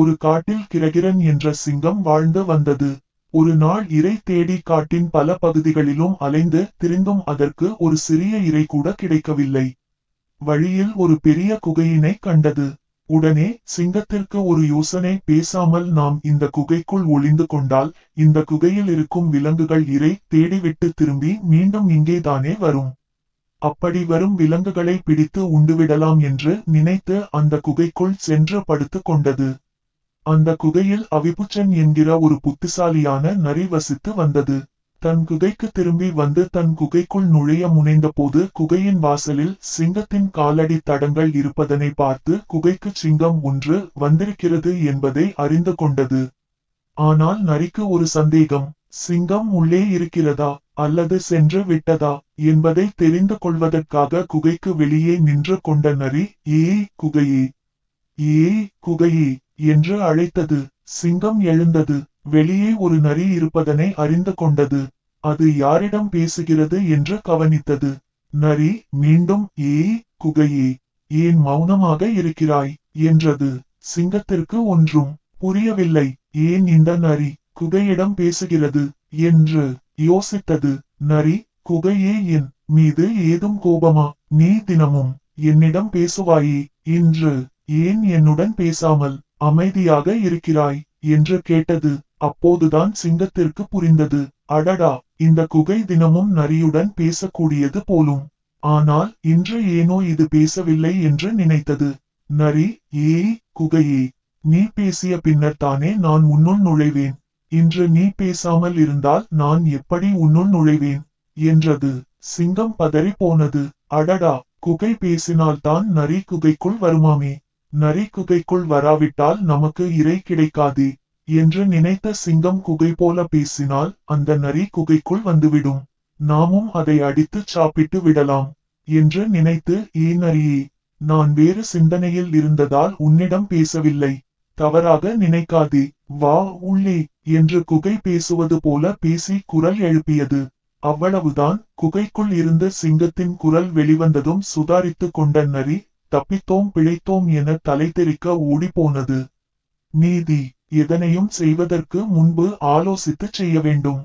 ஒரு காட்டில் கிரகிரன் என்ற சிங்கம் வாழ்ந்து வந்தது. ஒரு நாள் இரை தேடி காட்டின் பல பகுதிகளிலும் அலைந்து திரிந்தும் அதற்கு ஒரு சிறிய இரை கூட கிடைக்கவில்லை. வழியில் ஒரு பெரிய குகையினை கண்டது. உடனே சிங்கத்திற்கு ஒரு யோசனை. பேசாமல் நாம் இந்த குகைக்குள் ஒளிந்து கொண்டால் இந்த குகையில் இருக்கும் விலங்குகள் இரை தேடிவிட்டு திரும்பி மீண்டும் இங்கேதானே வரும். அப்படி வரும் விலங்குகளை பிடித்து உண்டுவிடலாம் என்று நினைத்து அந்த குகைக்குள் சென்று படுத்து கொண்டது. அந்த குகையில் அவிபுச்சன் என்கிற ஒரு புத்திசாலியான நரி வசித்து வந்தது. தன் குகைக்கு திரும்பி வந்து தன் குகைக்குள் நுழைய முனைந்தபோது குகையின் வாசலில் சிங்கத்தின் காலடி தடங்கள் இருப்பதனை பார்த்து குகைக்கு சிங்கம் ஒன்று வந்திருக்கிறது என்பதை அறிந்து கொண்டது. ஆனால் நரிக்கு ஒரு சந்தேகம். சிங்கம் உள்ளே இருக்கிறதா அல்லது சென்று விட்டதா என்பதை தெரிந்து கொள்வதற்காக குகைக்கு வெளியே நின்று கொண்ட நரி, ஏய் குகையே, ஏய் குகையே என்று அழைத்தது. சிங்கம் எழுந்தது. வெளியே ஒரு நரி இருப்பதனை அறிந்து கொண்டது. அது யாரிடம் பேசுகிறது என்று கவனித்தது. நரி மீண்டும் ஏய் குகையே, ஏன் மௌனமாக இருக்கிறாய் என்றது. சிங்கத்திற்கு ஒன்றும் புரியவில்லை. ஏன் இந்த நரி குகையிடம் பேசுகிறது என்று யோசித்தது. நரி, குகையே, என் மீது ஏதும் கோபமா? நீ தினமும் என்னிடம் பேசுவாயே, இன்று ஏன் என்னுடன் பேசாமல் அமைதியாக இருக்கிறாய் என்று கேட்டது. அப்போதுதான் சிங்கத்திற்கு புரிந்தது. அடடா, இந்த குகை தினமும் நரியுடன் பேசக்கூடியது போலும். ஆனால் இன்று ஏனோ இது பேசவில்லை என்று நினைத்தது. நரி, ஏய் குகையே, நீ பேசிய பின்னர் தானே நான் உன்னுள் நுழைவேன். இன்று நீ பேசாமல் இருந்தால் நான் எப்படி உன்னுள் நுழைவேன் என்றது. சிங்கம் பதறி போனது. அடடா, குகை பேசினால்தான் நரி குகைக்குள் வருமாமே. நரி குகைக்குள் வராவிட்டால் நமக்கு இரை கிடைக்காதே என்று நினைத்த சிங்கம் குகை போல பேசினால் அந்த நரி குகைக்குள் வந்துவிடும். நாமும் அதை அடித்து சாப்பிட்டு விடலாம் என்று நினைத்து, ஏ நரியே, நான் வேறு சிந்தனையில் இருந்ததால் உன்னிடம் பேசவில்லை. தவறாக நினைக்காதே, வா உள்ளே என்று குகை பேசுவது போல பேசி குரல் எழுப்பியது. அவ்வளவுதான். குகைக்குள் இருந்து சிங்கத்தின் குரல் வெளிவந்ததும் சுதாரித்து கொண்ட நரி தப்பித்தோம் பிழைத்தோம் என தலை தெறிக்க ஓடிப்போனது. நீதி, எதனையும் செய்வதற்கு முன்பு ஆலோசித்து செய்ய வேண்டும்.